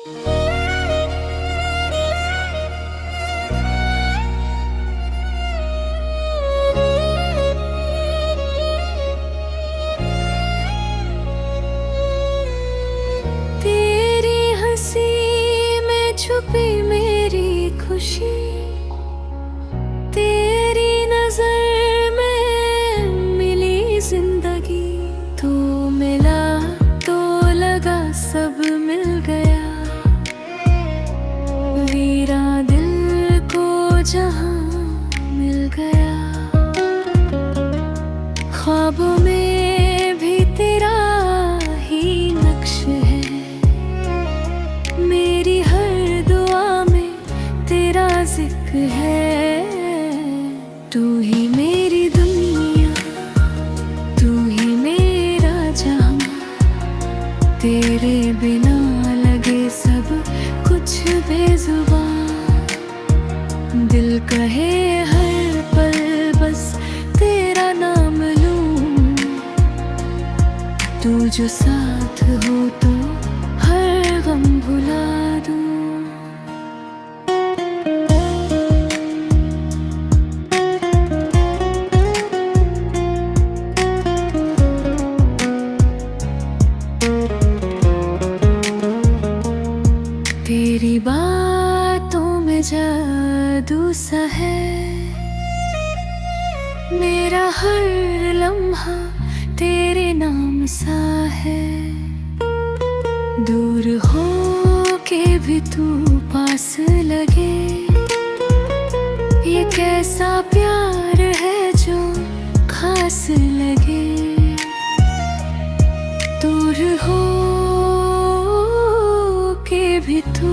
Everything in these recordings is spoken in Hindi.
तेरी हंसी में छुपी मेरी खुशी, तेरी नजर में मिली जिंदगी। तू मिला तो लगा सब मिल गया, वीरा दिल को जहां मिल गया। ख्वाबों में भी तेरा ही नक्श है, मेरी हर दुआ में तेरा जिक्र है। तू ही मेरी दुनिया, तू ही मेरा जहां, तेरे बिना लगे सब कुछ बेजुबान। दिल कहे हर पल बस तेरा नाम लूं, तू जो साथ हो तो हर गम भुला दूं। तेरी बातों में जादू सा है, मेरा हर लम्हा तेरे नाम सा है। दूर हो के भी तू पास लगे, ये कैसा प्यार है जो खास लगे। दूर हो के भी तू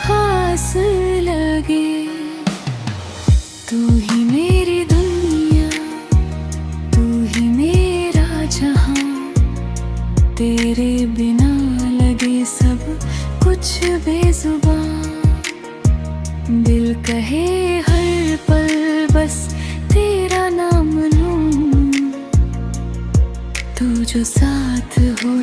खास लगे। तू ही मेरी दुनिया, तू ही मेरा जहां, तेरे बिना लगे सब कुछ बेजुबान। दिल कहे हर पल बस तेरा नाम लूं, तू जो साथ हो